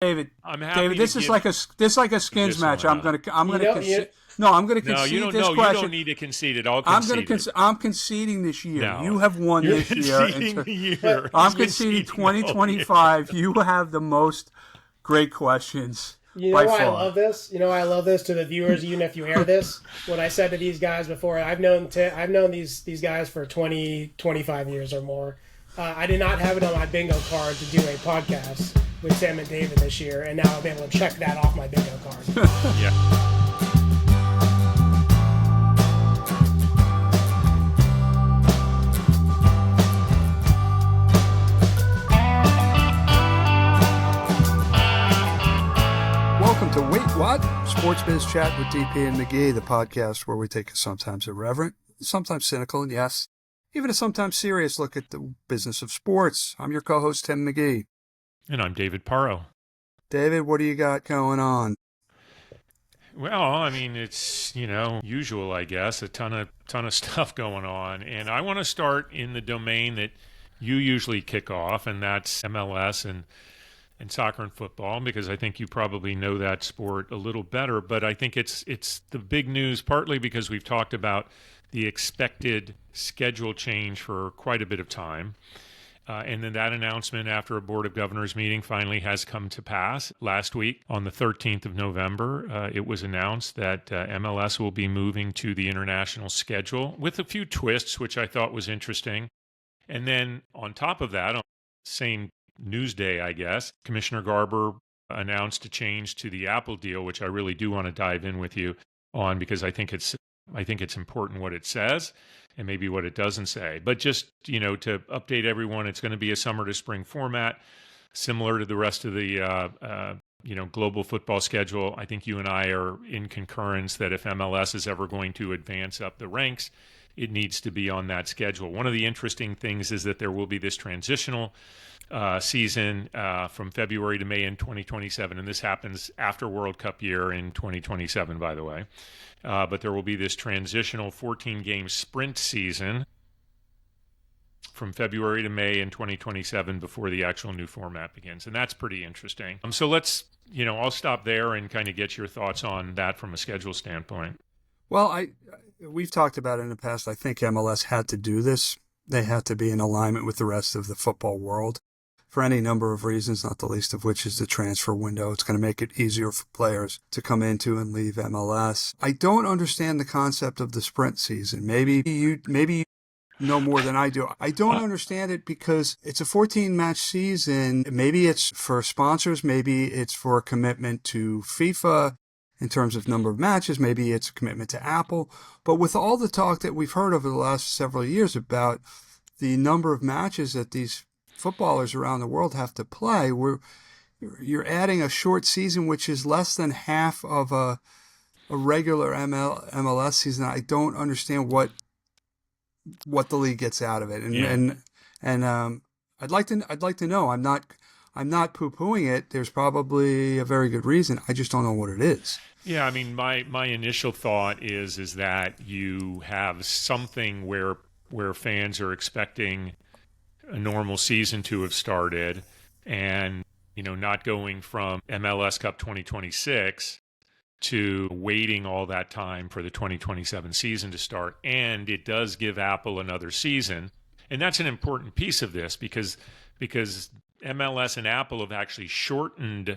David, I'm happy. David, this is like a skins match. I'm gonna concede. No, I'm gonna concede this question. You don't need to concede it. I'll concede it. I'm conceding this year. No. You have won this year. I'm conceding 2025. You have the most great questions. You know why I love this? You know why I love this to the viewers, even if you hear this? What I said to these guys before, I've known these guys for 20, 25 years or more. I did not have it on my bingo card to do a podcast with Sam and David this year, and now I'll be able to check that off my bingo card. Yeah. Welcome to Wait What? Sportsbiz Chat with DP and McGhee, the podcast where we take a sometimes irreverent, sometimes cynical, and yes, even a sometimes serious look at the business of sports. I'm your co-host, Tim McGhee. And I'm David Parro. David, what do you got going on? Well, I mean, it's, usual, I guess, a ton of stuff going on. And I want to start in the domain that you usually kick off, and that's MLS and soccer and football, because I think you probably know that sport a little better. But I think it's the big news, partly because we've talked about the expected schedule change for quite a bit of time. And then that announcement after a Board of Governors meeting finally has come to pass. Last week, on the 13th of November, it was announced that MLS will be moving to the international schedule with a few twists, which I thought was interesting. And then on top of that, on the same news day, I guess, Commissioner Garber announced a change to the Apple deal, which I really do want to dive in with you on, because I think it's important what it says and maybe what it doesn't say. But just, to update everyone, it's going to be a summer to spring format, similar to the rest of the, global football schedule. I think you and I are in concurrence that if MLS is ever going to advance up the ranks, it needs to be on that schedule. One of the interesting things is that there will be this transitional season from February to May in 2027, and this happens after World Cup year in 2027, by the way. But there will be this transitional 14-game sprint season from February to May in 2027 before the actual new format begins, and that's pretty interesting. So let's, I'll stop there and kind of get your thoughts on that from a schedule standpoint. Well, we've talked about it in the past. I think MLS had to do this. They had to be in alignment with the rest of the football world for any number of reasons, not the least of which is the transfer window. It's going to make it easier for players to come into and leave MLS. I don't understand the concept of the sprint season. Maybe you know more than I do. I don't understand it because it's a 14-match season. Maybe it's for sponsors. Maybe it's for a commitment to FIFA in terms of number of matches. Maybe it's a commitment to Apple. But with all the talk that we've heard over the last several years about the number of matches that these footballers around the world have to play, you're adding a short season, which is less than half of a regular MLS season. I don't understand what the league gets out of it, and I'd like to know. I'm not poo-pooing it. There's probably a very good reason. I just don't know what it is. Yeah, I mean, my initial thought is that you have something where fans are expecting a normal season to have started, and not going from MLS Cup 2026 to waiting all that time for the 2027 season to start. And it does give Apple another season, and that's an important piece of this because MLS and Apple have actually shortened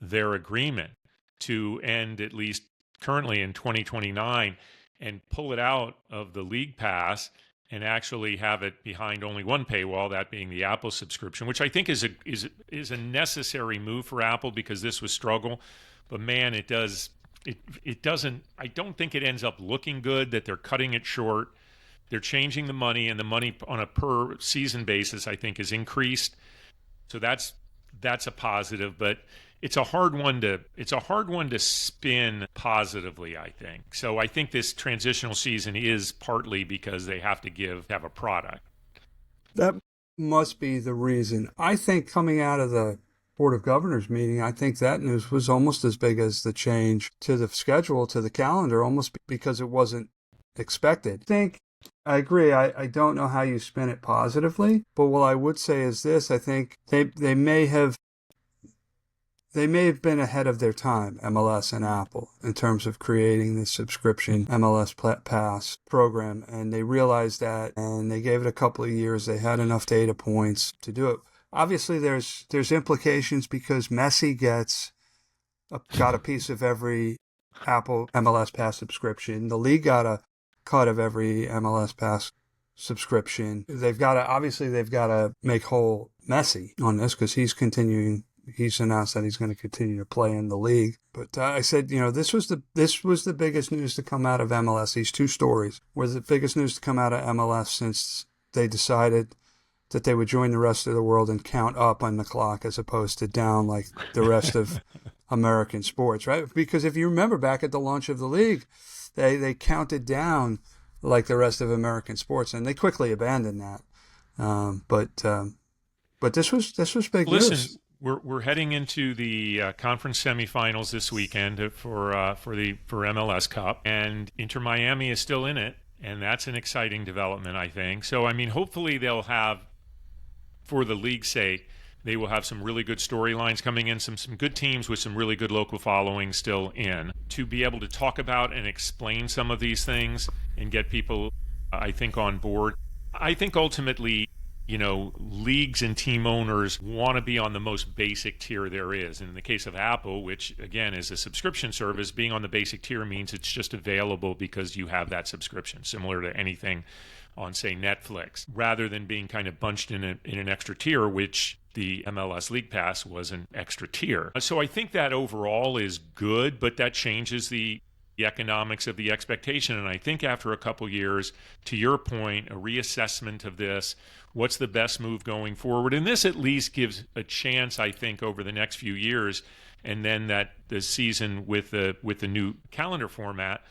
their agreement to end at least currently in 2029 and pull it out of the League Pass and actually have it behind only one paywall, that being the Apple subscription, which I think is a necessary move for Apple because this was struggle. But man, it doesn't. I don't think it ends up looking good that they're cutting it short. They're changing the money, and the money on a per season basis, I think, is increased. So that's a positive, but it's a hard one to spin positively, I think. So I think this transitional season is partly because they have to have a product. That must be the reason. I think coming out of the Board of Governors meeting, I think that news was almost as big as the change to the schedule, to the calendar, almost because it wasn't expected. I agree. I don't know how you spin it positively, but what I would say is this. I think they may have they may have been ahead of their time, MLS and Apple, in terms of creating this subscription MLS Pass program. And they realized that, and they gave it a couple of years. They had enough data points to do it. Obviously, there's implications because Messi got a piece of every Apple MLS Pass subscription. The league got a cut of every MLS Pass subscription. They've got to make whole Messi on this because he's announced that he's going to continue to play in the league. But I said, this was the biggest news to come out of MLS. These two stories were the biggest news to come out of MLS since they decided that they would join the rest of the world and count up on the clock as opposed to down like the rest of American sports, right? Because if you remember back at the launch of the league, they counted down like the rest of American sports, and they quickly abandoned that. But this was big news. We're heading into the conference semifinals this weekend for MLS Cup, and Inter Miami is still in it, and that's an exciting development, I think. So, I mean, hopefully they'll have, for the league's sake, they will have some really good storylines coming in, some good teams with some really good local following still in, to be able to talk about and explain some of these things and get people, I think, on board. I think ultimately, leagues and team owners want to be on the most basic tier there is. And in the case of Apple, which again is a subscription service, being on the basic tier means it's just available because you have that subscription, similar to anything on, say, Netflix, rather than being kind of bunched in an extra tier, which the MLS League Pass was an extra tier. So I think that overall is good, but that changes the economics of the expectation. And I think after a couple years, to your point, a reassessment of this, what's the best move going forward? And this at least gives a chance, I think, over the next few years, and then that the season with the new calendar format,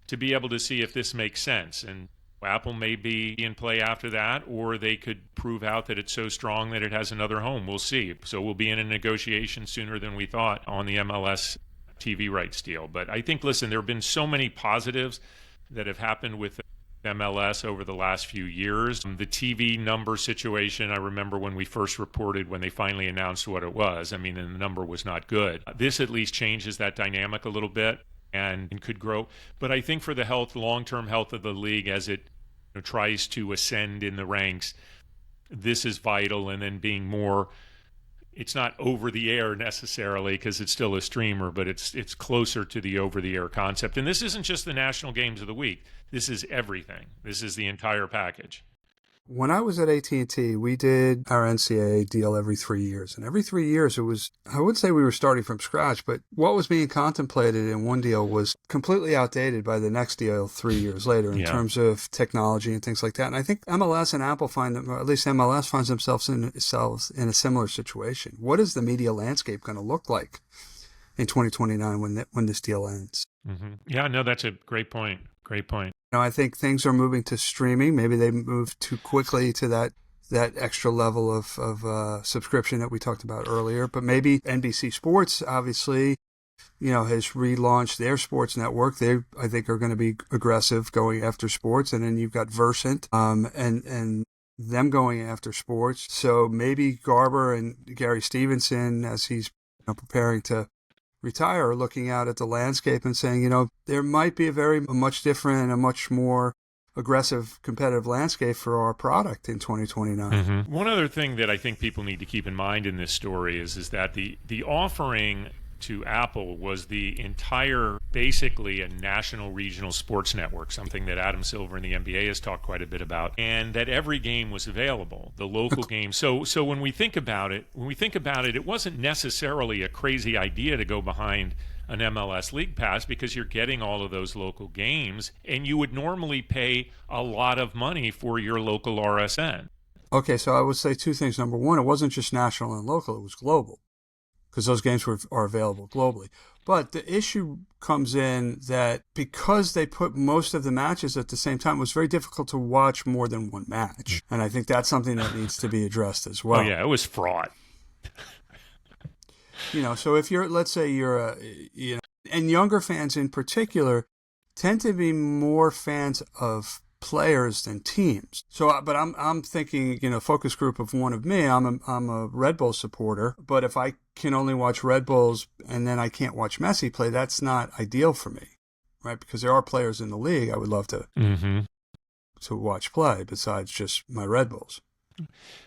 to be able to see if this makes sense. And Apple may be in play after that, or they could prove out that it's so strong that it has another home. We'll see. So we'll be in a negotiation sooner than we thought on the MLS TV rights deal. But I think, listen, there have been so many positives that have happened with MLS over the last few years. The TV number situation, I remember when we first reported, when they finally announced what it was, and the number was not good. This at least changes that dynamic a little bit and could grow. But I think for the long-term health of the league as it tries to ascend in the ranks, this is vital. And then being more, it's not over the air necessarily because it's still a streamer, but it's closer to the over the air concept. And this isn't just the national games of the week. This is everything. This is the entire package. When I was at AT&T, we did our NCAA deal every 3 years. And every 3 years, it was, I would say we were starting from scratch, but what was being contemplated in one deal was completely outdated by the next deal 3 years later in terms of technology and things like that. And I think MLS and Apple or at least MLS finds themselves in a similar situation. What is the media landscape going to look like in 2029 when this deal ends? Mm-hmm. Yeah, no, that's a great point. Great point. I think things are moving to streaming. Maybe they moved too quickly to that extra level of subscription that we talked about earlier. But maybe NBC Sports, obviously, has relaunched their sports network. They, I think, are going to be aggressive going after sports. And then you've got Versant and them going after sports. So maybe Garber and Gary Stevenson, as he's preparing to retire, are looking out at the landscape and saying, there might be a much different and a much more aggressive competitive landscape for our product in 2029. Mm-hmm. One other thing that I think people need to keep in mind in this story is that the offering to Apple was the entire, basically a national regional sports network, something that Adam Silver in the NBA has talked quite a bit about, and that every game was available, the local game. So when we think about it, it wasn't necessarily a crazy idea to go behind an MLS League Pass because you're getting all of those local games, and you would normally pay a lot of money for your local RSN. Okay, so I would say two things. Number one, it wasn't just national and local, it was global, because those games are available globally. But the issue comes in that because they put most of the matches at the same time, it was very difficult to watch more than one match. And I think that's something that needs to be addressed as well. Oh, yeah, it was fraught. So if let's say you're and younger fans in particular tend to be more fans of players than teams. So, but I'm thinking, focus group of one of me. I'm a Red Bull supporter, but if I can only watch Red Bulls and then I can't watch Messi play, that's not ideal for me, right? Because there are players in the league I would love to watch play besides just my Red Bulls.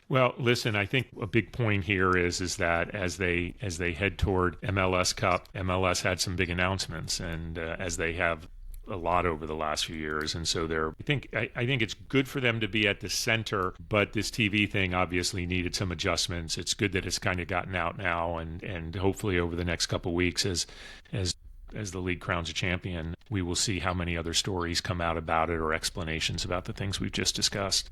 Well, listen, I think a big point here is that as they head toward MLS Cup, MLS had some big announcements, and as they have a lot over the last few years, and so I think it's good for them to be at the center, but this TV thing obviously needed some adjustments. It's good that it's kind of gotten out now, and hopefully over the next couple of weeks, as the league crowns a champion, we will see how many other stories come out about it or explanations about the things we've just discussed.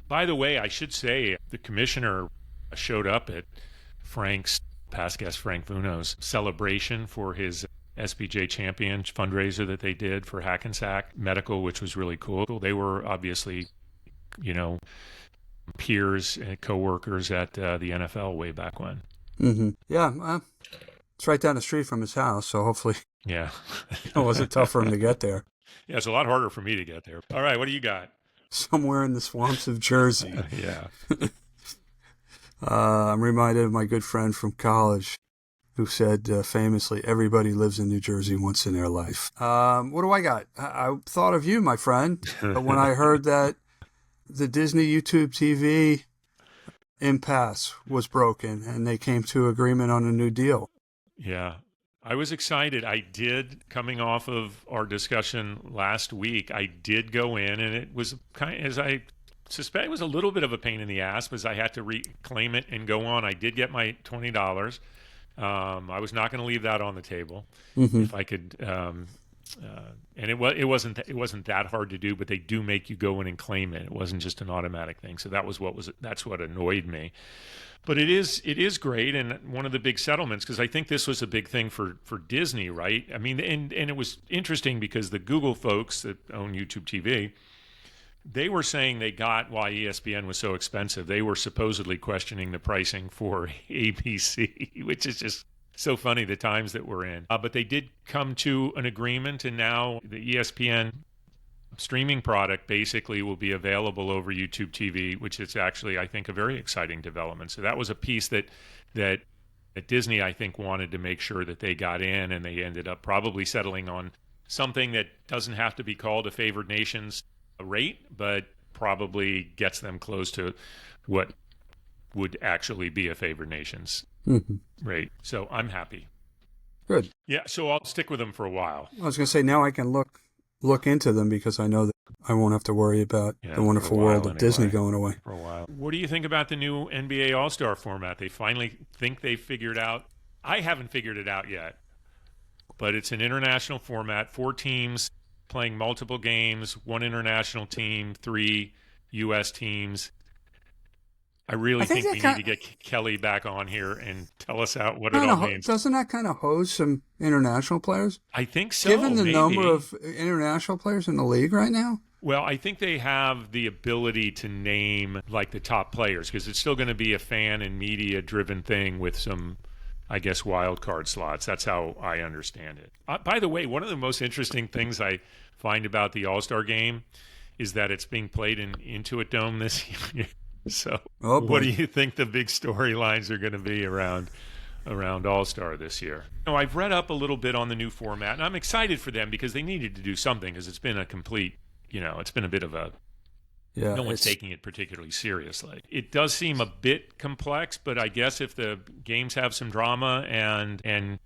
By the way, I should say the commissioner showed up at Frank's, past guest Frank Vuno's, celebration for his SBJ champion fundraiser that they did for Hackensack Medical, which was really cool. They were obviously, peers and co-workers at the NFL way back when. Mm-hmm. Yeah, it's right down the street from his house, so hopefully it wasn't tough for him to get there. Yeah, it's a lot harder for me to get there. All right, what do you got? Somewhere in the swamps of Jersey. Yeah. I'm reminded of my good friend from college who said famously, everybody lives in New Jersey once in their life. What do I got? I thought of you, my friend, when I heard that the Disney YouTube TV impasse was broken and they came to agreement on a new deal. Yeah. I was excited. I did, coming off of our discussion last week, I did go in, and it was kind of, as I suspect, it was a little bit of a pain in the ass because I had to reclaim it and go on. I did get my $20. I was not going to leave that on the table if I could. And it wasn't that hard to do, but they do make you go in and claim it. It wasn't just an automatic thing. So that's what annoyed me. But it is great, and one of the big settlements, because I think this was a big thing for Disney, right? I mean, and it was interesting because the Google folks that own YouTube TV, they were saying they got why ESPN was so expensive. They were supposedly questioning the pricing for ABC, which is just so funny, the times that we're in. But they did come to an agreement, and now the ESPN streaming product basically will be available over YouTube TV, which is actually, I think, a very exciting development. So that was a piece that Disney, I think, wanted to make sure that they got in, and they ended up probably settling on something that doesn't have to be called a favored nations rate, but probably gets them close to what would actually be a favored nations rate. So I'm happy. Good. Yeah, so I'll stick with them for a while. I was going to say, now I can look into them because I know that I won't have to worry about the wonderful world of Disney going away. For a while. What do you think about the new NBA All-Star format? They finally think they figured out. I haven't figured it out yet, but it's an international format, 4 teams playing multiple games, 1 international team, 3 U.S. teams. I really think we need to get Kelly back on here and tell us out what it all means. Doesn't that kind of hose some international players? I think so. Given the number of international players in the league right now? Well, I think they have the ability to name like the top players, because it's still going to be a fan and media driven thing with some, I guess, wild card slots. That's how I understand it. By the way, one of the most interesting things I find about the All-Star game is that it's being played in Intuit Dome this year. So what do you think the big storylines are going to be around All-Star this year? I've read up a little bit on the new format, and I'm excited for them because they needed to do something, because it's been a complete, it's been a bit of a, no one's taking it particularly seriously. It does seem a bit complex, but I guess if the games have some drama and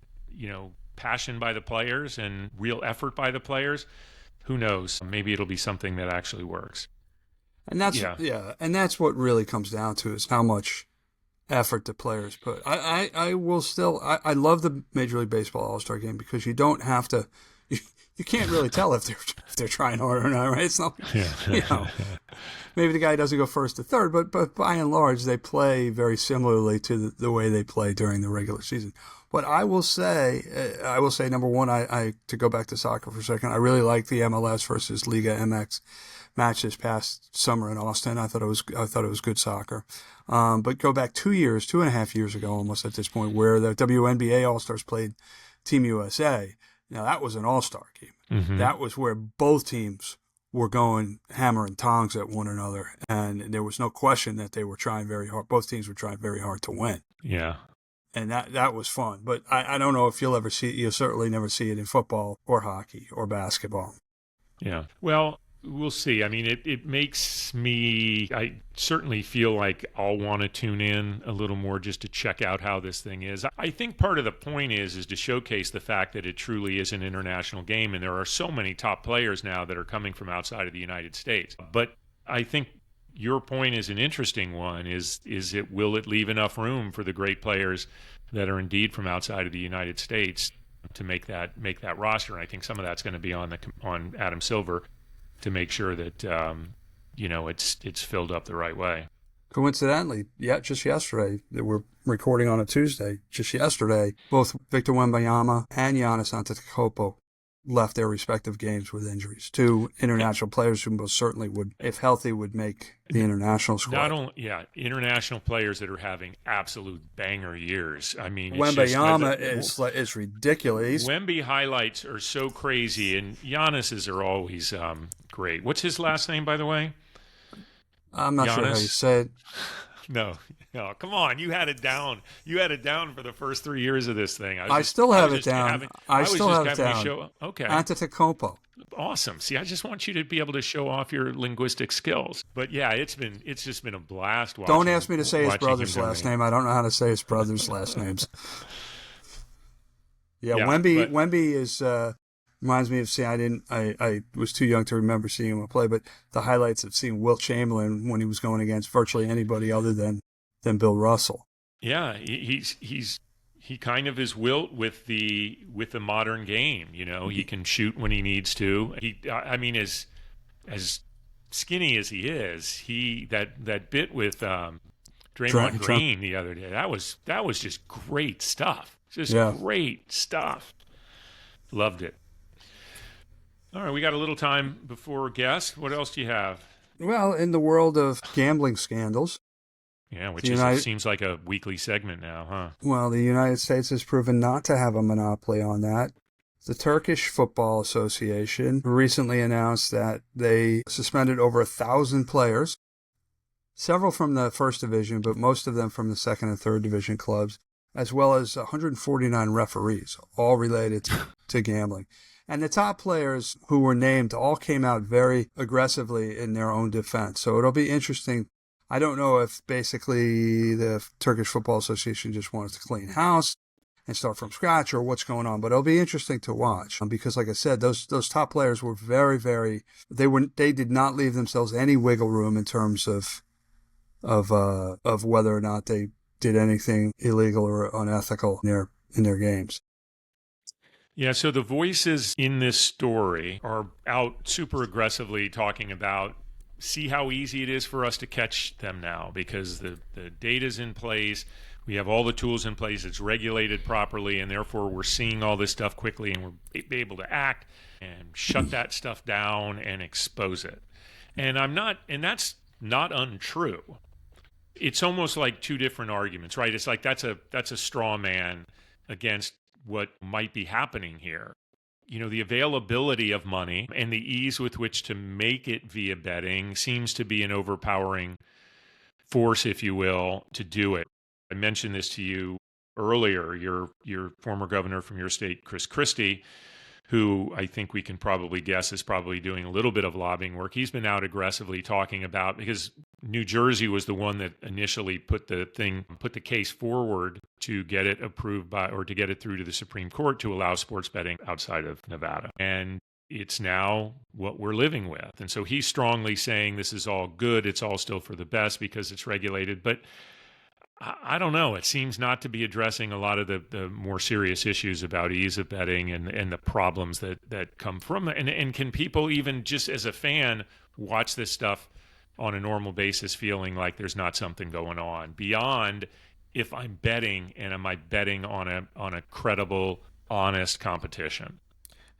passion by the players and real effort by the players, who knows? Maybe it'll be something that actually works. And that's what really comes down to, is how much effort the players put. I love the Major League Baseball All-Star game because you don't have to, you can't really tell if they're trying hard or not, right? It's not, maybe the guy doesn't go first to third, but by and large they play very similarly to the way they play during the regular season. But I will say, number one, I to go back to soccer for a second, I really like the MLS versus Liga MX match this past summer in Austin. I thought it was good soccer. But go back 2.5 years ago, almost at this point, where the WNBA All-Stars played Team USA. Now that was an All-Star game. Mm-hmm. That was where both teams were going hammer and tongs at one another, and there was no question that they were trying very hard. Both teams were trying very hard to win. Yeah. And that was fun. But I don't know if you'll certainly never see it in football or hockey or basketball. Yeah. Well, we'll see. I mean, it makes me, I certainly feel like I'll want to tune in a little more just to check out how this thing is. I think part of the point is to showcase the fact that it truly is an international game, and there are so many top players now that are coming from outside of the United States. But I think your point is an interesting one, will it leave enough room for the great players that are indeed from outside of the United States to make that roster? And I think some of that's going to be on Adam Silver to make sure that it's filled up the right way. Coincidentally, just yesterday, we're recording on a Tuesday, just yesterday, both Victor Wembanyama and Giannis Antetokounmpo left their respective games with injuries. Two international players who most certainly would, if healthy, would make the international squad. International players that are having absolute banger years. I mean, Wembanyama is ridiculous. Wemby highlights are so crazy, and Giannis's are always great. What's his last name, by the way? I'm not sure how you say it. No, come on. You had it down. You had it down for the first 3 years of this thing. I still have it down. Okay. Antetokounmpo. Awesome. See, I just want you to be able to show off your linguistic skills. But yeah, it's just been a blast watching. Don't ask me to say his brother's last name. I don't know how to say his brother's last names. Wemby is reminds me of I was too young to remember seeing him play, but the highlights of seeing Wilt Chamberlain when he was going against virtually anybody other than Bill Russell. Yeah, he kind of is Wilt with the modern game. You know, he can shoot when he needs to. As skinny as he is, that bit with Draymond Green the other day, that was just great stuff. Great stuff. Loved it. All right, we got a little time before guest. What else do you have? Well, in the world of gambling scandals. Yeah, which seems like a weekly segment now, huh? Well, the United States has proven not to have a monopoly on that. The Turkish Football Association recently announced that they suspended over 1,000 players, several from the first division, but most of them from the second and third division clubs, as well as 149 referees, all related to gambling. And the top players who were named all came out very aggressively in their own defense. So it'll be interesting. I don't know if basically the Turkish Football Association just wants to clean house and start from scratch or what's going on, but it'll be interesting to watch because, like I said, those top players were very, very. They did not leave themselves any wiggle room in terms of whether or not they did anything illegal or unethical in their games. Yeah, so the voices in this story are out super aggressively talking about see how easy it is for us to catch them now because the data's in place. We have all the tools in place. It's regulated properly, and therefore we're seeing all this stuff quickly, and we're able to act and shut that stuff down and expose it. And that's not untrue. It's almost like two different arguments, right? It's like that's a straw man against what might be happening here. You know, the availability of money and the ease with which to make it via betting seems to be an overpowering force, if you will, to do it. I mentioned this to you earlier, your former governor from your state, Chris Christie, who I think we can probably guess is probably doing a little bit of lobbying work. He's been out aggressively talking about, because New Jersey was the one that initially put the case forward to get it approved or to get it through to the Supreme Court to allow sports betting outside of Nevada. And it's now what we're living with. And so he's strongly saying this is all good. It's all still for the best because it's regulated. But I don't know. It seems not to be addressing a lot of the more serious issues about ease of betting and the problems that come from it. And can people, even just as a fan, watch this stuff on a normal basis feeling like there's not something going on beyond if I'm betting, and am I betting on a credible, honest competition?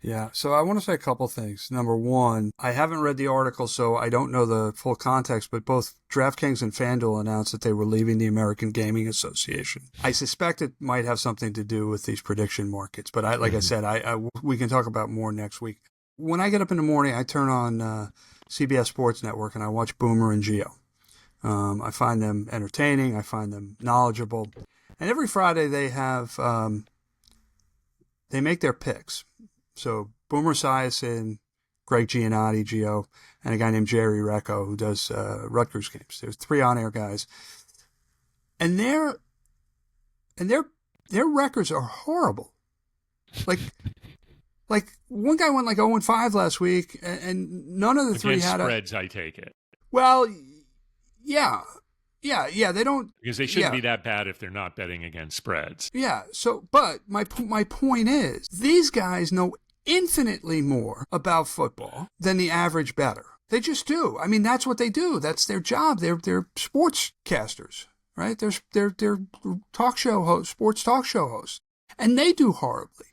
Yeah, so I want to say a couple things. Number one, I haven't read the article, so I don't know the full context, but both DraftKings and FanDuel announced that they were leaving the American Gaming Association. I suspect it might have something to do with these prediction markets, but I said, we can talk about more next week. when I get up in the morning, I turn on CBS Sports Network and I watch Boomer and Gio. I find them entertaining. I find them knowledgeable. And every Friday they have, they make their picks. So Boomer Esiason, 𝘔𝘁𝘀𝘀𝘀𝑡𝑡𝑡𝑡𝑡𝑡𝑡𝑡𝑡𝑡𝑡𝑡𝑡𝑡𝑡𝑡𝑀 Giannotti, and a guy named Jerry Recco who does Rutgers games. There's 3 on-air guys. And their records are horrible. Like one guy went like 0-5 last week, and none of the Against three had spreads, I take it. Well, yeah. They don't, because they shouldn't be that bad if they're not betting against spreads. Yeah. So, but my point is, these guys know infinitely more about football than the average bettor. They just do. I mean, that's what they do. That's their job. They're sportscasters, right? They're talk show hosts, sports talk show hosts, and they do horribly.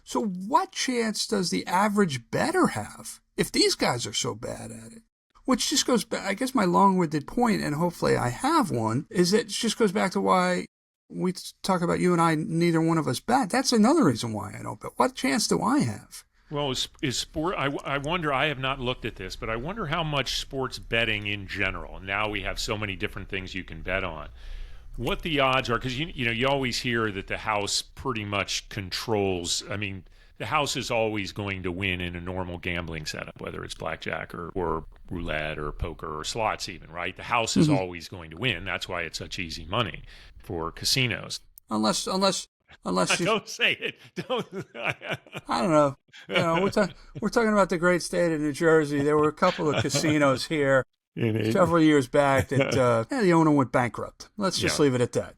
So what chance does the average bettor have if these guys are so bad at it? Which just goes back, I guess my long-winded point, and hopefully I have one, is that it just goes back to why we talk about you and I, neither one of us bet. That's another reason why I don't bet. What chance do I have? Well, is sport? I wonder. I have not looked at this, but I wonder how much sports betting in general. Now we have so many different things you can bet on. What the odds are? Because you always hear that the house pretty much controls. I mean, the house is always going to win in a normal gambling setup, whether it's blackjack or roulette or poker or slots, even, right? The house is always going to win. That's why it's such easy money for casinos. Unless you don't say it. Don't. I don't know. We're talking about the great state of New Jersey. There were a couple of casinos here several years back that the owner went bankrupt. Let's just leave it at that.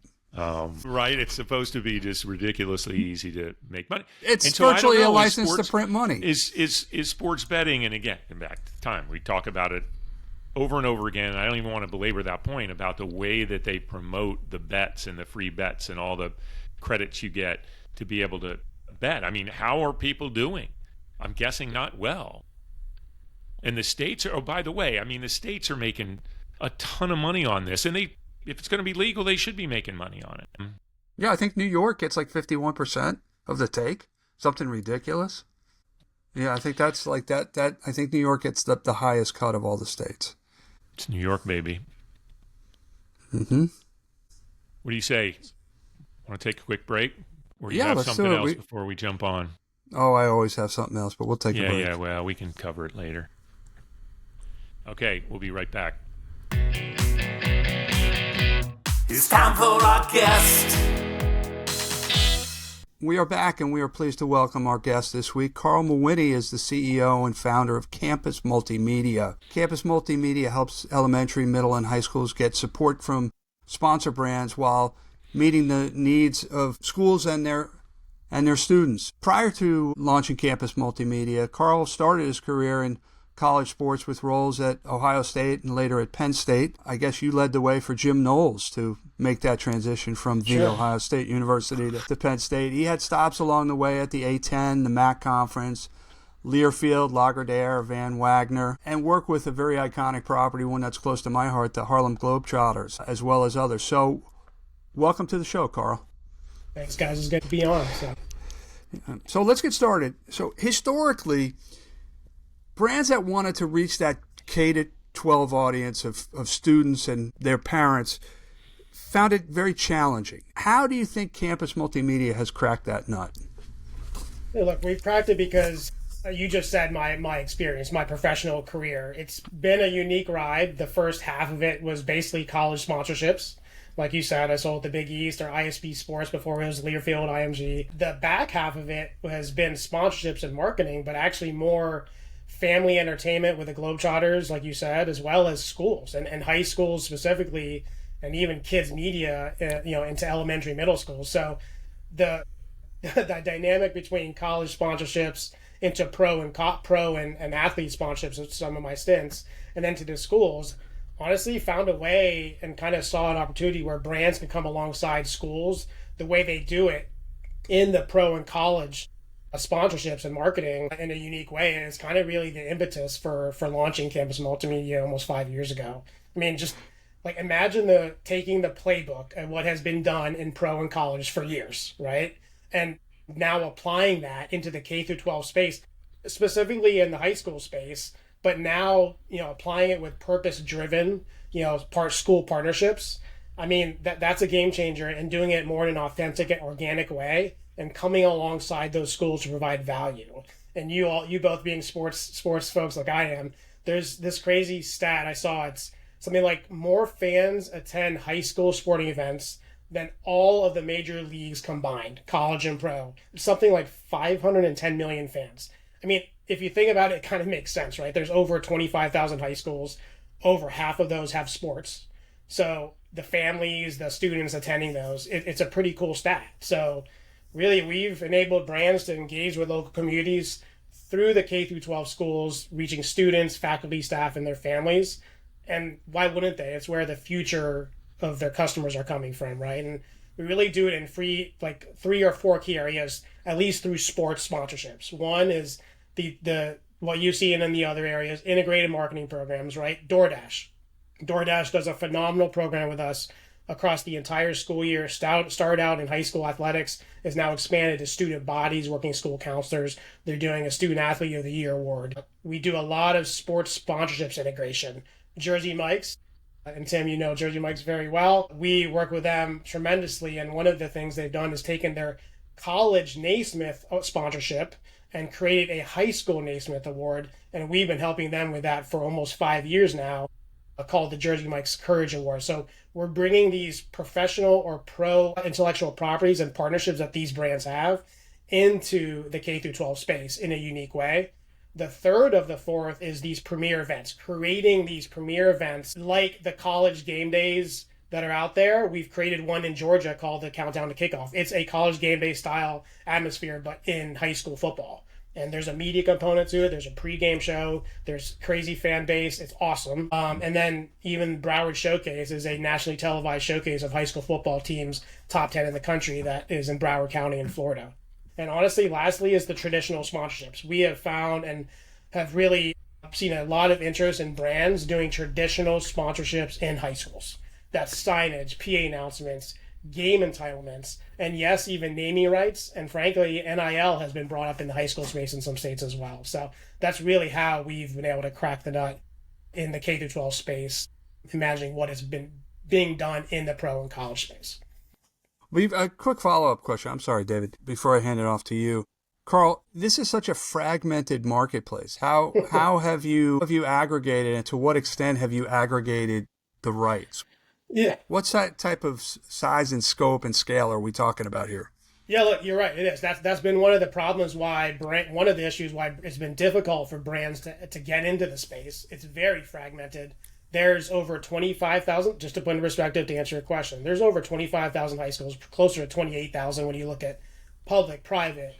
Right, it's supposed to be just ridiculously easy to make money. It's virtually a license to print money. Is sports betting, and again, back to the time, we talk about it over and over again, and I don't even want to belabor that point about the way that they promote the bets and the free bets and all the credits you get to be able to bet. I mean, how are people doing? I'm guessing not well. And the states are, by the way, the states are making a ton of money on this, and if it's going to be legal, they should be making money on it. Yeah, I think New York gets like 51% of the take, something ridiculous. Yeah, I think that's like that. I think New York gets the highest cut of all the states. It's New York, baby. Mm-hmm. What do you say? Want to take a quick break? Or you have something else before we jump on? Oh, I always have something else, but we'll take a break. Yeah, well, we can cover it later. Okay, we'll be right back. It's time for our guest. We are back, and we are pleased to welcome our guest this week. Karl Mawhinney is the CEO and founder of Campus Multimedia. Campus Multimedia helps elementary, middle, and high schools get support from sponsor brands while meeting the needs of schools and their students. Prior to launching Campus Multimedia, Karl started his career in college sports with roles at Ohio State and later at Penn State. I guess you led the way for Jim Knowles to make that transition from the Ohio State University to Penn State. He had stops along the way at the A10, the MAC Conference, Learfield, Laguerre, Van Wagner, and worked with a very iconic property, one that's close to my heart, the Harlem Globetrotters, as well as others. So welcome to the show, Karl. Thanks, guys. It's good to be on. So let's get started. So historically, brands that wanted to reach that K-12 audience of students and their parents found it very challenging. How do you think Campus Multimedia has cracked that nut? Hey, look, we've cracked it because you just said my experience, my professional career. It's been a unique ride. The first half of it was basically college sponsorships. Like you said, I sold the Big East or ISB Sports before it was Learfield, IMG. The back half of it has been sponsorships and marketing, but actually more family entertainment with the Globetrotters, like you said, as well as schools and high schools specifically, and even kids media, into elementary, middle schools. So the dynamic between college sponsorships into pro and athlete sponsorships with some of my stints, and then to the schools, honestly found a way and kind of saw an opportunity where brands can come alongside schools the way they do it in the pro and college sponsorships and marketing in a unique way. And it's kind of really the impetus for launching Campus Multimedia almost 5 years ago. I mean, just like imagine taking the playbook and what has been done in pro and college for years, right? And now applying that into the K through 12 space. specifically in the high school space, but now, applying it with purpose-driven, school partnerships. I mean, that's a game changer, and doing it more in an authentic and organic way and coming alongside those schools to provide value. And you both being sports folks like I am, there's this crazy stat I saw. It's something like more fans attend high school sporting events than all of the major leagues combined, college and pro. Something like 510 million fans. I mean, if you think about it, it kind of makes sense, right? There's over 25,000 high schools. Over half of those have sports. So the families, the students attending those, it's a pretty cool stat. So really, we've enabled brands to engage with local communities through the K through 12 schools, reaching students, faculty, staff, and their families. And why wouldn't they? It's where the future of their customers are coming from, right? And we really do it in three or four key areas, at least through sports sponsorships. One is the what you see in the other areas, integrated marketing programs, right? DoorDash does a phenomenal program with us across the entire school year. Started out in high school athletics, is now expanded to student bodies, working school counselors. They're doing a Student Athlete of the Year award. We do a lot of sports sponsorships integration. Jersey Mike's, and Tim, you know Jersey Mike's very well. We work with them tremendously, and one of the things they've done is taken their college Naismith sponsorship and created a high school Naismith award, and we've been helping them with that for almost 5 years now, called the Jersey Mike's Courage Award. So we're bringing these professional or pro intellectual properties and partnerships that these brands have into the K through 12 space in a unique way. The third of the fourth is these premier events, creating these premier events like the college game days that are out there. We've created one in Georgia called the Countdown to Kickoff. It's a college game day style atmosphere, but in high school football. And there's a media component to it. There's a pregame show. There's crazy fan base. It's awesome. And then even Broward Showcase is a nationally televised showcase of high school football teams, top 10 in the country, that is in Broward County in Florida. And honestly, lastly, is the traditional sponsorships. We have found and have really seen a lot of interest in brands doing traditional sponsorships in high schools. That's signage, PA announcements, game entitlements, and yes, even naming rights. And frankly, NIL has been brought up in the high school space in some states as well. So that's really how we've been able to crack the nut in the K through 12 space, imagining what has been being done in the pro and college space. We've a quick follow-up question. I'm sorry, David, before I hand it off to you. Karl, this is such a fragmented marketplace. How have you aggregated, and to what extent have you aggregated the rights? Yeah. What's that type of size and scope and scale are we talking about here? Yeah, look, you're right. It is. That's been one of the problems one of the issues why it's been difficult for brands to get into the space. It's very fragmented. There's over 25,000, just to put in perspective to answer your question, there's over 25,000 high schools, closer to 28,000 when you look at public, private,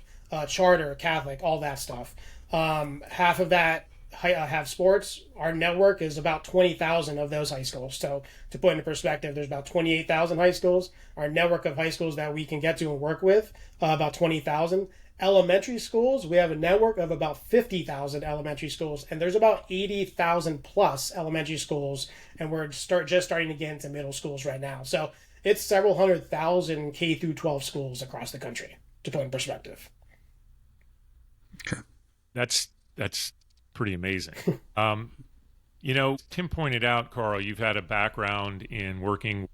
charter, Catholic, all that stuff. Half of that have sports. Our network is about 20,000 of those high schools. So to put into perspective, there's about 28,000 high schools. Our network of high schools that we can get to and work with, about 20,000. Elementary schools, we have a network of about 50,000 elementary schools, and there's about 80,000 plus elementary schools, and we're just starting to get into middle schools right now. So it's several 100,000 K through 12 schools across the country, to put in perspective. Okay. That's pretty amazing. Tim pointed out, Karl, you've had a background in working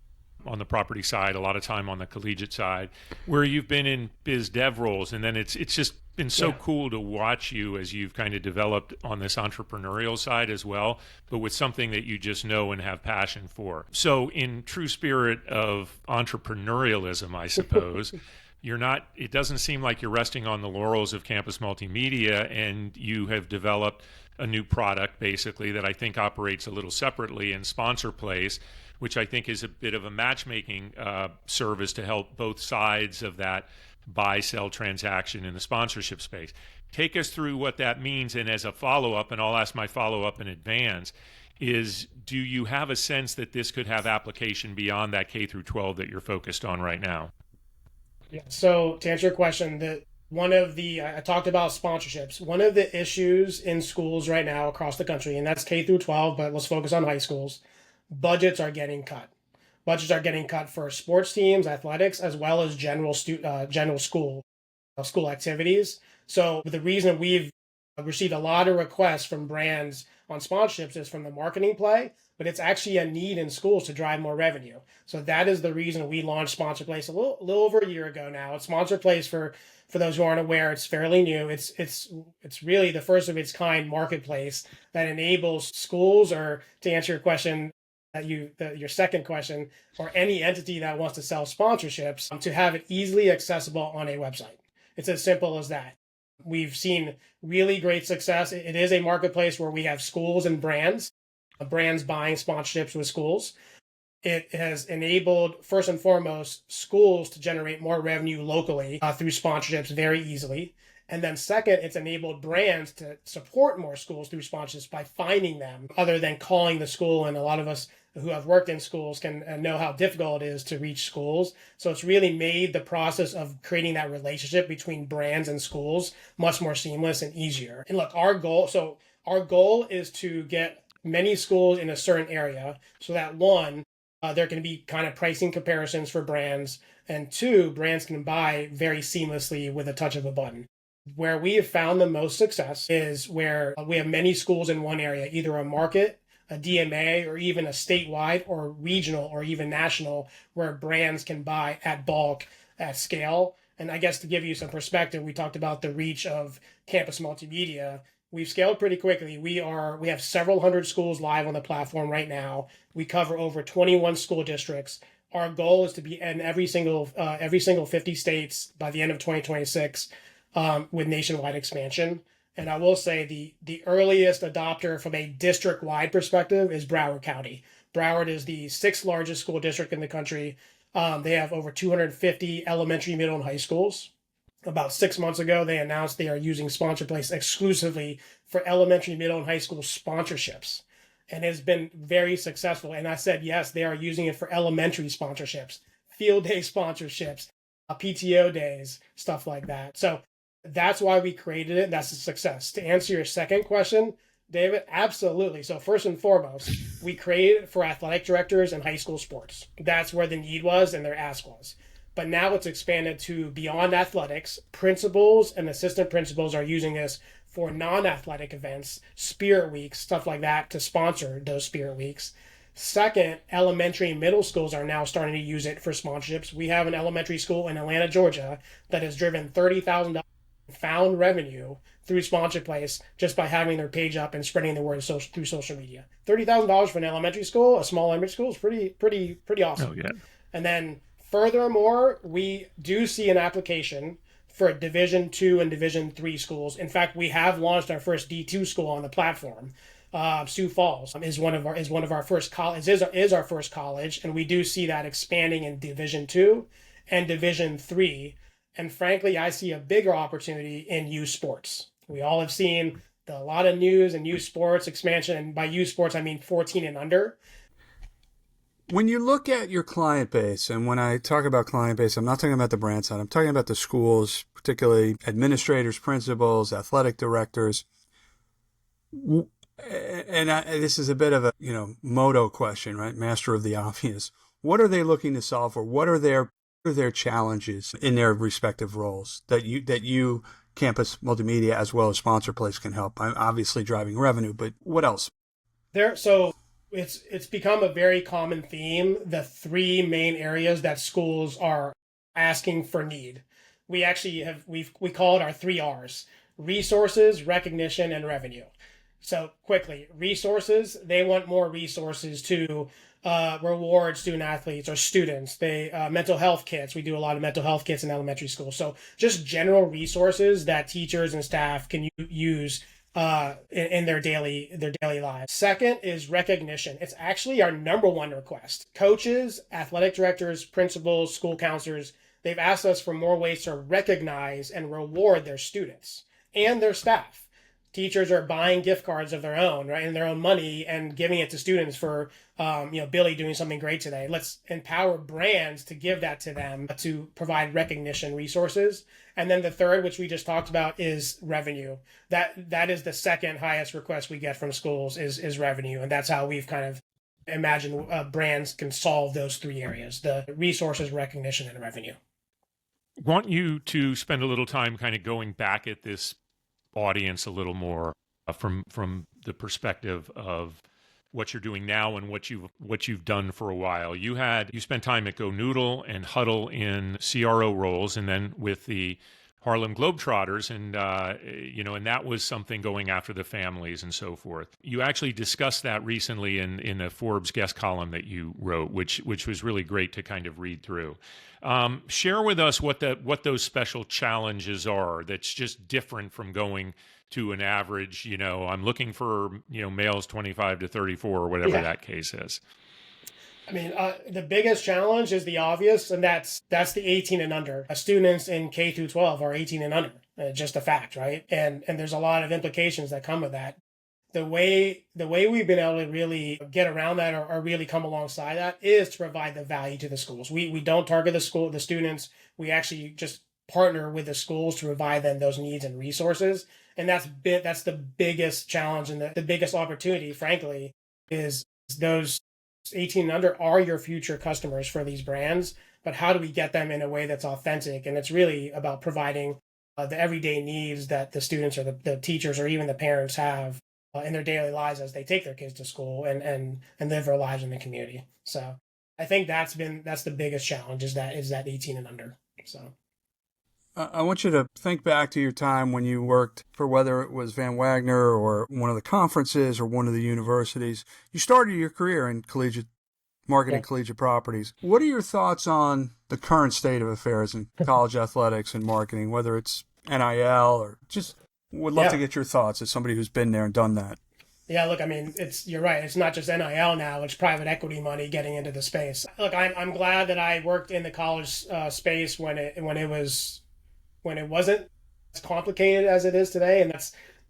on the property side, a lot of time on the collegiate side, where you've been in biz dev roles, and then it's just been so cool to watch you as you've kind of developed on this entrepreneurial side as well, but with something that you just know and have passion for. So in true spirit of entrepreneurialism, I suppose, it doesn't seem like you're resting on the laurels of Campus Multimedia, and you have developed a new product basically that I think operates a little separately in Sponsor Place, which I think is a bit of a matchmaking service to help both sides of that buy-sell transaction in the sponsorship space. Take us through what that means, and as a follow-up, and I'll ask my follow-up in advance, is do you have a sense that this could have application beyond that K through 12 that you're focused on right now? Yeah. So to answer your question, I talked about sponsorships. One of the issues in schools right now across the country, and that's K through 12, but let's focus on high schools. Budgets are getting cut. Budgets are getting cut for sports teams, athletics, as well as general school activities. So the reason we've I've received a lot of requests from brands on sponsorships is from the marketing play, but it's actually a need in schools to drive more revenue. So that is the reason we launched Sponsor Place a little over a year ago now. It's Sponsor Place for those who aren't aware, it's fairly new. It's really the first of its kind marketplace that enables schools, or to answer your question, your second question, or any entity that wants to sell sponsorships, to have it easily accessible on a website. It's as simple as that. We've seen really great success. It is a marketplace where we have schools and brands buying sponsorships with schools. It has enabled, first and foremost, schools to generate more revenue locally through sponsorships very easily. And then second, it's enabled brands to support more schools through sponsorships by finding them, other than calling the school. And a lot of us who have worked in schools can know how difficult it is to reach schools. So it's really made the process of creating that relationship between brands and schools much more seamless and easier. And look, our goal is to get many schools in a certain area so that one, there can be kind of pricing comparisons for brands, and two, brands can buy very seamlessly with a touch of a button. Where we have found the most success is where we have many schools in one area, either a market, a DMA, or even a statewide or regional or even national, where brands can buy at bulk, at scale. And I guess to give you some perspective, we talked about the reach of Campus Multimedia. We've scaled pretty quickly. We have several hundred schools live on the platform right now. We cover over 21 school districts. Our goal is to be in every single 50 states by the end of 2026, with nationwide expansion. And I will say the earliest adopter from a district-wide perspective is Broward County. Broward is the 6th largest school district in the country. They have over 250 elementary, middle, and high schools. About 6 months ago, they announced they are using Sponsor Place exclusively for elementary, middle, and high school sponsorships. And it's been very successful. And I said, yes, they are using it for elementary sponsorships, field day sponsorships, PTO days, stuff like that. So that's why we created it. That's a success. To answer your second question, David, absolutely. So first and foremost, we created it for athletic directors and high school sports. That's where the need was and their ask was. But now it's expanded to beyond athletics. Principals and assistant principals are using this for non-athletic events, spirit weeks, stuff like that, to sponsor those spirit weeks. Second, elementary and middle schools are now starting to use it for sponsorships. We have an elementary school in Atlanta, Georgia, that has driven $30,000 found revenue through Sponsor Place just by having their page up and spreading the word through social media. $30,000 for an elementary school, a small elementary school, is pretty awesome. Oh, yeah. And then furthermore, we do see an application for Division II and Division III schools. In fact, we have launched our first D2 school on the platform. Sioux Falls is one of our first college, is our first college, and we do see that expanding in Division II and Division III. And frankly, I see a bigger opportunity in youth sports. We all have seen a lot of news and youth sports expansion, and by youth sports I mean 14 and under. When you look at your client base, and when I talk about client base, I'm not talking about the brand side. I'm talking about the schools, particularly administrators, principals, athletic directors. This is a bit of a moto question, right? Master of the obvious. What are they looking to solve for? What are their challenges in their respective roles that you Campus Multimedia as well as Sponsor Place can help? I'm obviously driving revenue, but what else? It's become a very common theme, the three main areas that schools are asking for need. We actually we call it our 3 R's: resources, recognition, and revenue. So quickly, resources, they want more resources to reward student athletes or students. They mental health kits. We do a lot of mental health kits in elementary school. So just general resources that teachers and staff can use in their daily lives. Second is recognition. It's actually our number one request. Coaches, athletic directors, principals, school counselors, they've asked us for more ways to recognize and reward their students and their staff. Teachers are buying gift cards of their own, right, and their own money, and giving it to students for, Billy doing something great today. Let's empower brands to give that to them to provide recognition resources. And then the third, which we just talked about, is revenue. That is the second highest request we get from schools is revenue, and that's how we've kind of imagined brands can solve those 3 areas: the resources, recognition, and revenue. Want you to spend a little time kind of going back at this audience a little more from the perspective of what you're doing now and what you've done for a while. You spent time at Go Noodle and Huddle in CRO roles, and then with the Harlem Globetrotters, and and that was something going after the families and so forth. You actually discussed that recently in a Forbes guest column that you wrote, which was really great to kind of read through. Share with us what those special challenges are that's just different from going to an average, I'm looking for, males 25 to 34 or whatever that case is. I mean, the biggest challenge is the obvious, and that's the 18 and under. Students in K through 12 are 18 and under. Just a fact, right? And there's a lot of implications that come with that. The way we've been able to really get around that or really come alongside that is to provide the value to the schools. We don't target the students. We actually just partner with the schools to provide them those needs and resources. And that's the biggest challenge and the biggest opportunity, frankly, is those 18 and under are your future customers for these brands. But how do we get them in a way that's authentic? And it's really about providing the everyday needs that the students or the teachers or even the parents have in their daily lives as they take their kids to school and live their lives in the community. So I think that's the biggest challenge is that 18 and under. So I want you to think back to your time when you worked for whether it was Van Wagner or one of the conferences or one of the universities. You started your career in collegiate marketing, collegiate properties. What are your thoughts on the current state of affairs in college athletics and marketing, whether it's NIL or just would love to get your thoughts as somebody who's been there and done that. Yeah, look, I mean, you're right. It's not just NIL now; it's private equity money getting into the space. Look, I'm glad that I worked in the college space when it wasn't as complicated as it is today, and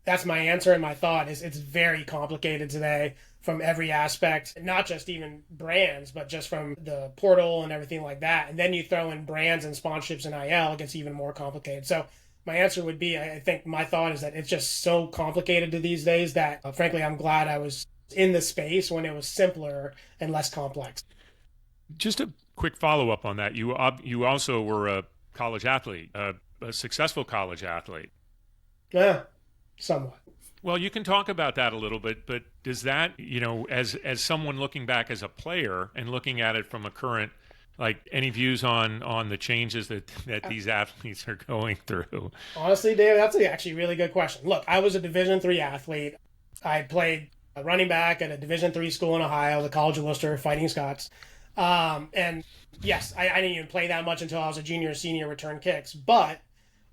that's my answer and my thought is it's very complicated today from every aspect, not just even brands, but just from the portal and everything like that. And then you throw in brands and sponsorships and NIL, it gets even more complicated. So my answer would be, I think my thought is that it's just so complicated these days that, frankly, I'm glad I was in the space when it was simpler and less complex. Just a quick follow-up on that. You also were a college athlete, a successful college athlete. Yeah, somewhat. Well, you can talk about that a little bit, but does that, as someone looking back as a player and looking at it from a current, like any views on the changes that these athletes are going through? Honestly, Dave, that's actually a really good question. Look, I was a Division III athlete. I played a running back at a Division III school in Ohio, the College of Worcester Fighting Scots. And yes, I didn't even play that much until I was a junior or senior return kicks. But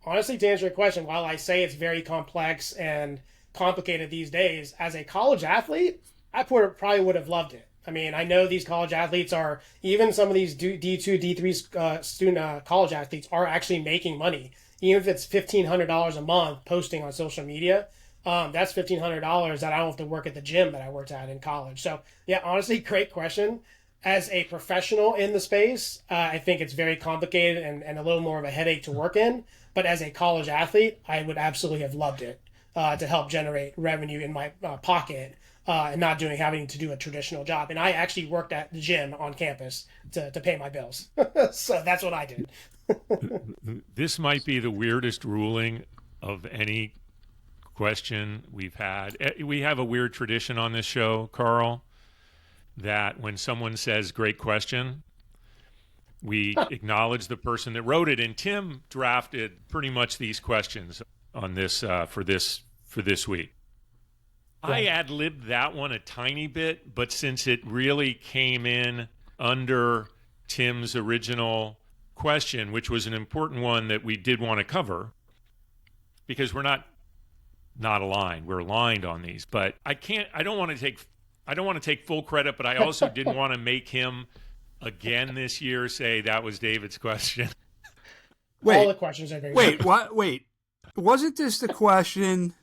honestly, to answer your question, while I say it's very complex and complicated these days, as a college athlete, I probably would have loved it. I mean, I know these college athletes are, even some of these D2, D3 student college athletes are actually making money. Even if it's $1,500 a month posting on social media, that's $1,500 that I don't have to work at the gym that I worked at in college. So yeah, honestly, great question. As a professional in the space, I think it's very complicated and a little more of a headache to work in. But as a college athlete, I would absolutely have loved it to help generate revenue in my pocket and not having to do a traditional job. And I actually worked at the gym on campus to pay my bills. So that's what I did. This might be the weirdest ruling of any question we've had. We have a weird tradition on this show, Karl, that when someone says great question, we acknowledge the person that wrote it. And Tim drafted pretty much these questions on this for this week. Yeah. I ad-libbed that one a tiny bit, but since it really came in under Tim's original question, which was an important one that we did want to cover, because we're not aligned. We're aligned on these, but I don't want to take full credit, but I also didn't want to make him again this year say that was David's question. Wait, all the questions are very wait, what? Wait, wasn't this the question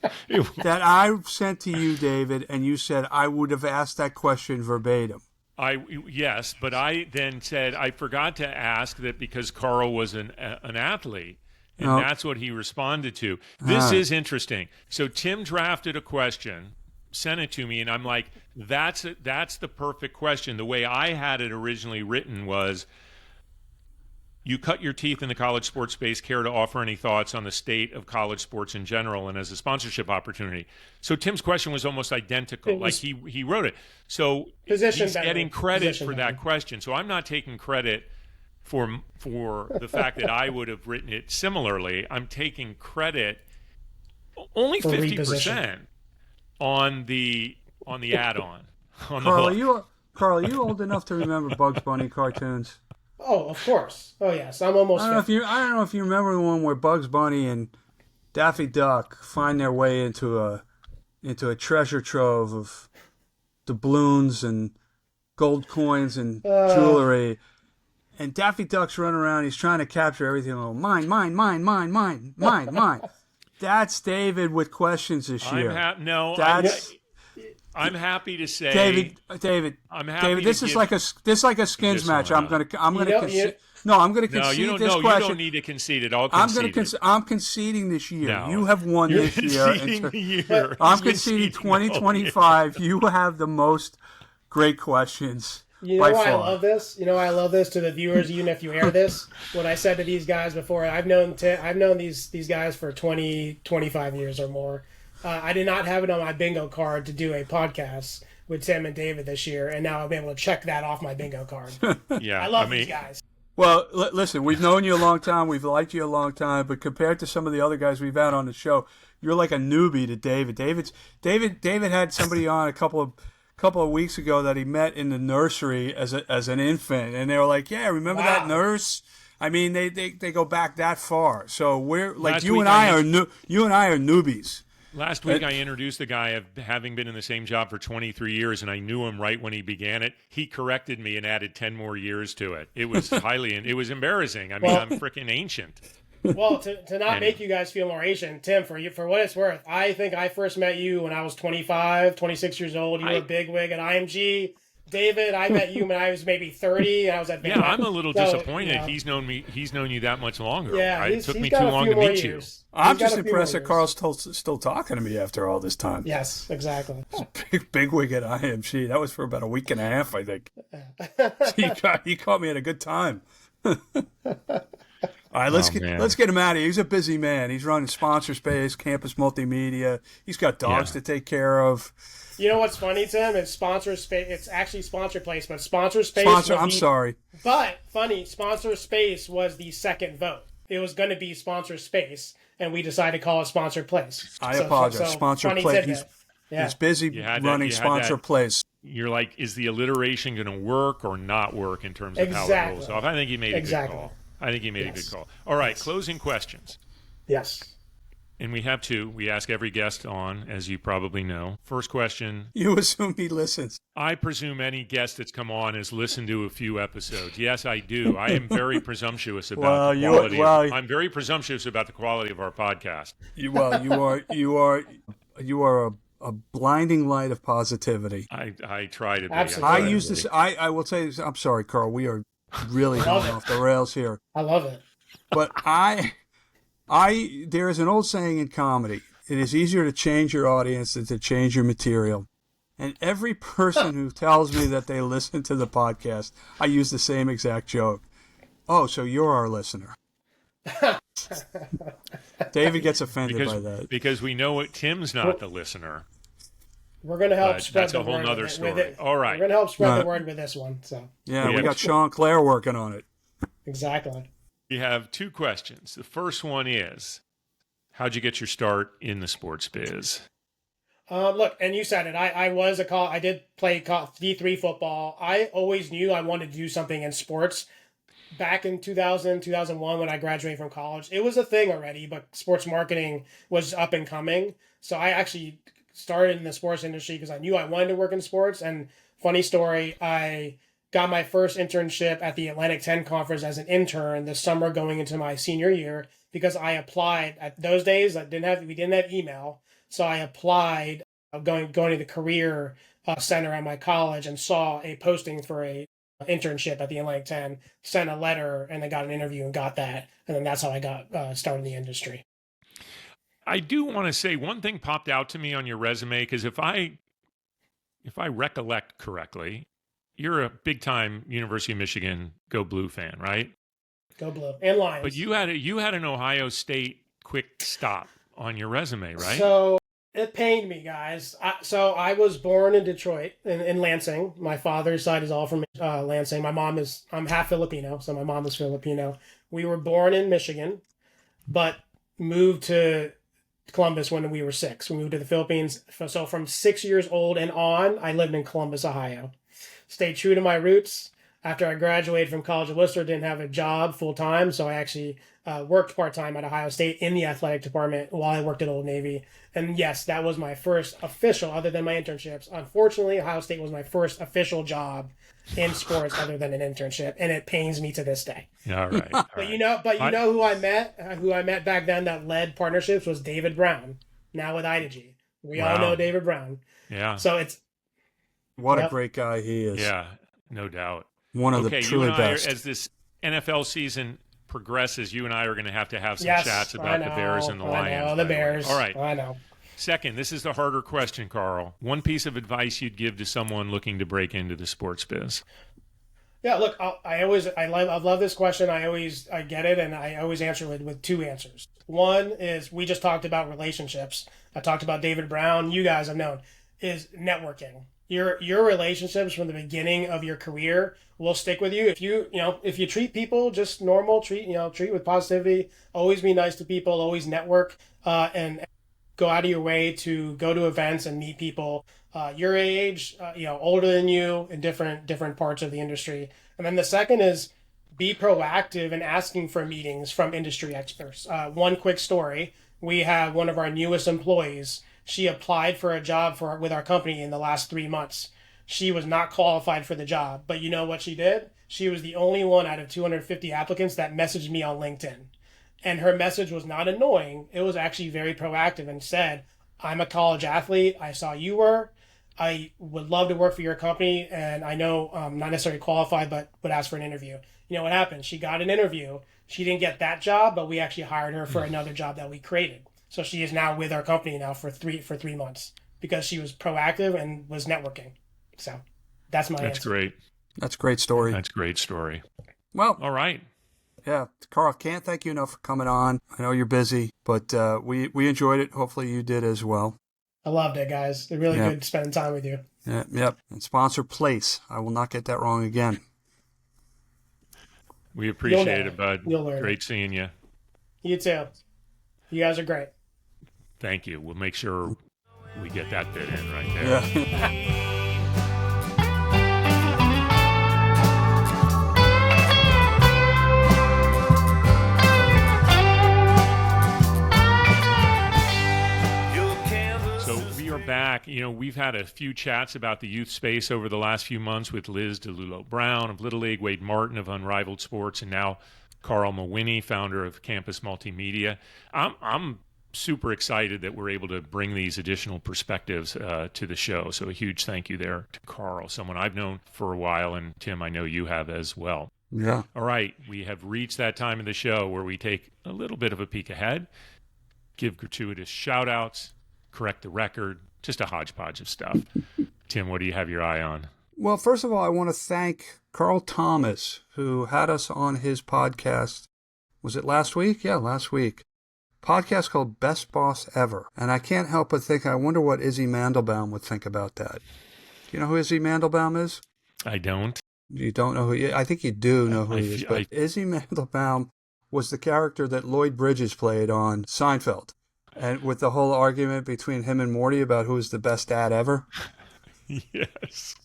that I sent to you, David, and you said I would have asked that question verbatim? Yes, but I then said I forgot to ask that because Karl was an athlete, and that's what he responded to. This is interesting. So Tim drafted a question, sent it to me, and I'm like, that's the perfect question. The way I had it originally written was, you cut your teeth in the college sports space, care to offer any thoughts on the state of college sports in general and as a sponsorship opportunity? So Tim's question was almost identical. Like he wrote it. So he's getting credit for that question. So I'm not taking credit for the fact that I would have written it similarly. I'm taking credit only 50% on the add-on. Karl, are you old enough to remember Bugs Bunny cartoons? Oh, of course. Oh, yes. I'm almost. I don't know if you remember the one where Bugs Bunny and Daffy Duck find their way into a treasure trove of doubloons and gold coins and jewelry. And Daffy Duck's running around. He's trying to capture everything. Oh, mine. That's David with questions this year. I'm happy to say, David. I'm happy. David, this is like a skins match. I'm gonna concede this You question. don't need to concede it. I'll concede. I'm conceding this year. No. You have won this year. I'm conceding 2025. You have the most great questions. You know why I love this? I love this to the viewers, even if you air this. What I said to these guys before, I've known these guys for 25 years or more. I did not have it on my bingo card to do a podcast with Tim and David this year, and now I'll be able to check that off my bingo card. Yeah, I love these guys. Well, listen, we've known you a long time. We've liked you a long time, but compared to some of the other guys we've had on the show, you're like a newbie to David. David had somebody on a couple of weeks ago that he met in the nursery as an infant, and they were like, "Yeah, remember that nurse?" I mean, they go back that far. So we're like you and I are newbies. Last week, I introduced the guy of having been in the same job for 23 years, and I knew him right when he began it. He corrected me and added 10 more years to it. It was it was embarrassing. I mean, I'm freaking ancient. Well, to not make you guys feel more ancient, Tim, for what it's worth, I think I first met you when I was 25, 26 years old. You were a bigwig at IMG. David, I met you when I was maybe 30. And I was at Yeah, I'm a little disappointed. He's known you that much longer. Yeah, right? It took me too long to meet you. I'm just impressed that Karl's still talking to me after all this time. Yes, exactly. Big wig at IMG. That was for about a week and a half, I think. He caught me at a good time. All right, let's get him out of here. He's a busy man. He's running Sportsbiz, Campus Multimedia. He's got dogs to take care of. You know what's funny, Tim? It's Sportsbiz. It's actually Sponsor Place, but Sportsbiz. I'm sorry. But funny, Sportsbiz was the second vote. It was going to be Sportsbiz, and we decided to call it Sponsor Place. I apologize. Sponsor Place. He's busy running Sponsor Place. You're like, is the alliteration going to work or not work in terms of how it rolls off? I think he made a good call. I think he made a good call. All right, closing questions. Yes. And we have two. We ask every guest on, as you probably know. First question. You assume he listens. I presume any guest that's come on has listened to a few episodes. Yes, I do. I am very presumptuous about the quality. I'm very presumptuous about the quality of our podcast. You are a blinding light of positivity. I try to be. Absolutely. I use this. I will say this. I'm sorry, Karl. We are really going off the rails here. I love it. But there is an old saying in comedy: it is easier to change your audience than to change your material. And every person who tells me that they listen to the podcast, I use the same exact joke. Oh, so you're our listener. David gets offended by that. Because we know Tim's not the listener. We're going to help spread the word. That's a whole nother story. All right. We're going to help spread the word with this one. So. Yeah, we got 𝘔𝘀𝘀𝘀𝘀 working on it. Exactly. We have two questions. The first one is, how'd you get your start in the sports biz? Look, and you said it. I did play D3 football. I always knew I wanted to do something in sports. Back in 2000, 2001, when I graduated from college, it was a thing already, but sports marketing was up and coming. So I actually started in the sports industry because I knew I wanted to work in sports. And funny story, I got my first internship at the Atlantic 10 conference as an intern this summer going into my senior year because I applied. At those days, we didn't have email. So I applied going to the career center at my college and saw a posting for a internship at the Atlantic 10, sent a letter, and then got an interview and got that. And then that's how I got started in the industry. I do want to say one thing popped out to me on your resume, because if I recollect correctly, you're a big-time University of Michigan Go Blue fan, right? Go Blue. And Lions. But you had an Ohio State quick stop on your resume, right? So it pained me, guys. So I was born in Detroit, in Lansing. My father's side is all from Lansing. I'm half Filipino, so my mom is Filipino. We were born in Michigan, but moved to Columbus when we were 6. We moved to the Philippines. So from 6 years old and on, I lived in Columbus, Ohio. Stayed true to my roots. After I graduated from College of Worcester, didn't have a job full time, so I actually worked part time at Ohio State in the athletic department while I worked at Old Navy. And yes, that was my first official, other than my internships. Unfortunately, Ohio State was my first official job in sports, other than an internship, and it pains me to this day. All right. But you know who I met? Who I met back then that led partnerships was David Brown. Now with 𝘖𝗺𝗺𝘃. We all know David Brown. Yeah. So it's what a great guy he is. Yeah, no doubt. One of the truly best. As this NFL season progresses, you and I are going to have some chats about the Bears and the Lions. The Bears. All right. I know. Second, this is the harder question, Karl. One piece of advice you'd give to someone looking to break into the sports biz. Yeah, look, I love this question. I get it, and I always answer with 2 answers. One is, we just talked about relationships. I talked about David Brown. You guys have known, is networking. Your relationships from the beginning of your career will stick with you. If you treat people just normal, treat with positivity, always be nice to people, always network, and go out of your way to go to events and meet people your age, older than you, in different parts of the industry. And then the second is, be proactive in asking for meetings from industry experts. One quick story: we have one of our newest employees. She applied for a job with our company in the last 3 months. She was not qualified for the job, but you know what she did? She was the only one out of 250 applicants that messaged me on LinkedIn. And her message was not annoying. It was actually very proactive and said, I'm a college athlete. I saw you were. I would love to work for your company. And I know I'm not necessarily qualified, but would ask for an interview. You know what happened? She got an interview. She didn't get that job, but we actually hired her for another job that we created. So she is now with our company now for 3 months because she was proactive and was networking. So that's my answer. That's great. That's a great story. That's a great story. Well, all right. Yeah, Karl, can't thank you enough for coming on. I know you're busy, but we enjoyed it. Hopefully you did as well. I loved it, guys. It's really good spending time with you. Yep. And sponsor Place. I will not get that wrong again. We appreciate it, bud. You'll learn. Great seeing you. You too. You guys are great. Thank you. We'll make sure we get that bit in right there. Yeah. Back, we've had a few chats about the youth space over the last few months with Liz DeLulo-Brown of Little League, Wade Martin of Unrivaled Sports, and now Karl Mawhinney, founder of Campus Multimedia. I'm super excited that we're able to bring these additional perspectives to the show. So a huge thank you there to Karl, someone I've known for a while, and Tim, I know you have as well. Yeah. All right, we have reached that time of the show where we take a little bit of a peek ahead, give gratuitous shout-outs, correct the record, just a hodgepodge of stuff. Tim, what do you have your eye on? Well, first of all, I want to thank Carl Thomas, who had us on his podcast. Was it last week? Yeah, last week. Podcast called Best Boss Ever. And I can't help but think, I wonder what 𝘖𝗍𝗍 Mandelbaum would think about that. Do you know who 𝘖𝗍𝗍 Mandelbaum is? I don't. You don't know who he is? I think you do know who he is. But 𝘖𝗍𝗍 Mandelbaum was the character that Lloyd Bridges played on Seinfeld. And with the whole argument between him and Morty about who is the best dad ever. Yes.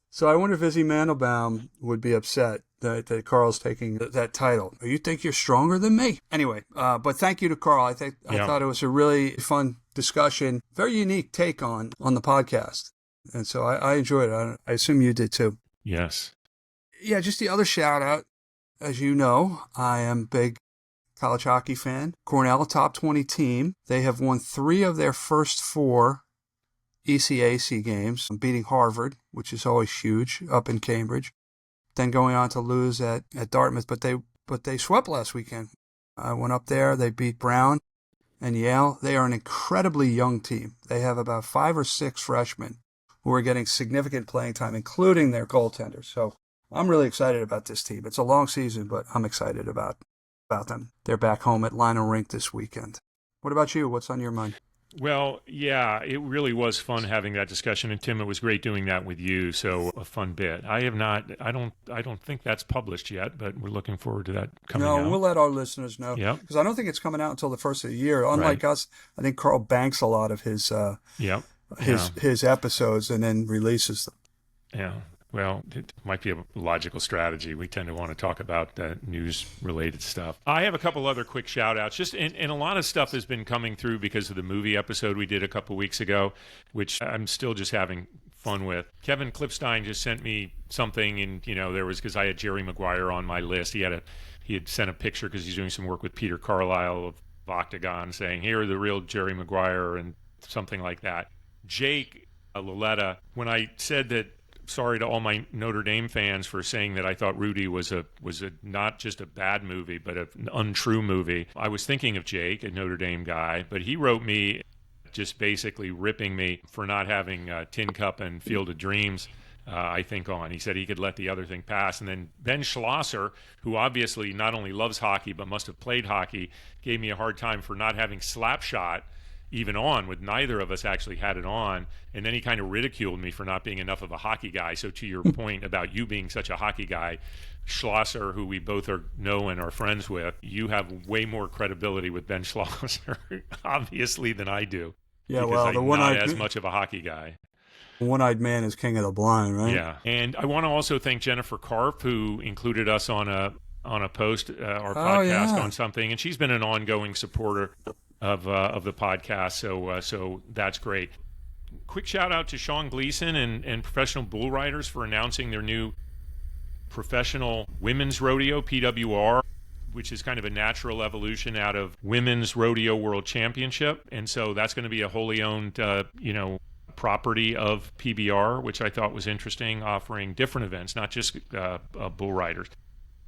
So I wonder if 𝘖𝗍𝗍 Mandelbaum would be upset that Karl's taking that title. You think you're stronger than me? Anyway, but thank you to Karl. I thought it was a really fun discussion, very unique take on the podcast. And so I enjoyed it. I assume you did too. Yes. Yeah, just the other shout out. As you know, I am big college hockey fan. Cornell, top 20 team. They have won 3 of their first 4 ECAC games, beating Harvard, which is always huge, up in Cambridge. Then going on to lose at Dartmouth, but they swept last weekend. I went up there. They beat Brown and Yale. They are an incredibly young team. They have about 5 or 6 freshmen who are getting significant playing time, including their goaltender. So I'm really excited about this team. It's a long season, but I'm excited about them. They're back home at Lionel Rink this weekend. What about you? What's on your mind? Well, yeah, it really was fun having that discussion, and Tim, it was great doing that with you. So a fun bit. I don't think that's published yet, but we're looking forward to that coming out. No, we'll let our listeners know. Yep. Because I don't think it's coming out until the first of the year. Unlike us, I think Karl banks a lot of his his episodes and then releases them. Yeah. Well, it might be a logical strategy. We tend to want to talk about news-related stuff. I have a couple other quick shout-outs. And a lot of stuff has been coming through because of the movie episode we did a couple weeks ago, which I'm still just having fun with. Kevin Klipstein just sent me something, and there was, because I had Jerry Maguire on my list. He had sent a picture because he's doing some work with Peter Carlisle of Octagon, saying, "Here are the real Jerry Maguire," and something like that. Jake Loletta, when I said that. Sorry to all my Notre Dame fans for saying that I thought Rudy was not just a bad movie, but an untrue movie. I was thinking of Jake, a Notre Dame guy, but he wrote me just basically ripping me for not having Tin Cup and Field of Dreams, I think, on. He said he could let the other thing pass. And then Ben Schlosser, who obviously not only loves hockey, but must have played hockey, gave me a hard time for not having Slapshot even on, with neither of us actually had it on. And then he kind of ridiculed me for not being enough of a hockey guy. So to your point about you being such a hockey guy, Schlosser, who we both know and are friends with, you have way more credibility with Ben Schlosser, obviously, than I do. Yeah, well, I'm not as much of a hockey guy. The one-eyed man is king of the blind, right? Yeah. And I want to also thank Jennifer Karp, who included us on a post, our podcast on something. And she's been an ongoing supporter of the podcast, so that's great. Quick shout out to Sean Gleason and Professional Bull Riders for announcing their new professional women's rodeo, PWR, which is kind of a natural evolution out of Women's Rodeo World Championship, and so that's going to be a wholly owned property of PBR, which I thought was interesting, offering different events, not just bull riders.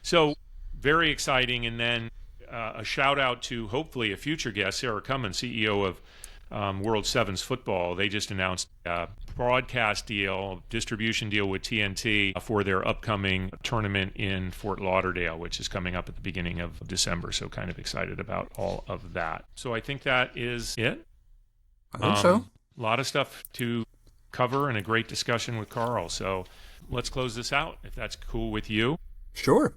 So very exciting. And then a shout out to hopefully a future guest, Sarah Cummins, CEO of World Sevens Football. They just announced a broadcast deal, distribution deal with TNT for their upcoming tournament in Fort Lauderdale, which is coming up at the beginning of December. So kind of excited about all of that. So I think that is it. I think so. A lot of stuff to cover and a great discussion with Karl. So let's close this out, if that's cool with you. Sure.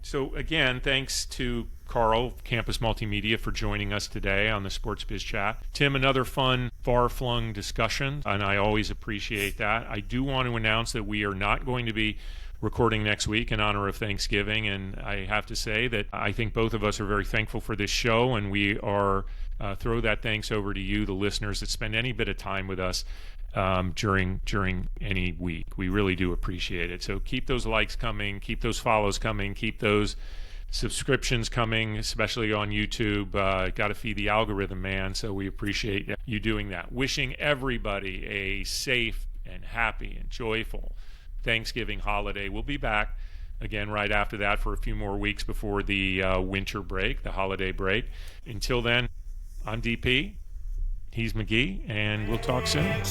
So again, thanks to Karl, Campus Multimedia, for joining us today on the Sportsbiz Chat. Tim, another fun, far-flung discussion, and I always appreciate that. I do want to announce that we are not going to be recording next week in honor of Thanksgiving, and I have to say that I think both of us are very thankful for this show, and we are throw that thanks over to you, the listeners, that spend any bit of time with us during any week. We really do appreciate it. So keep those likes coming, keep those follows coming, keep those subscriptions coming, especially on YouTube. Got to feed the algorithm, man. So we appreciate you doing that. Wishing everybody a safe and happy and joyful Thanksgiving holiday. We'll be back again right after that for a few more weeks before the winter break, the holiday break. Until then, I'm DP. He's McGhee, and we'll talk soon.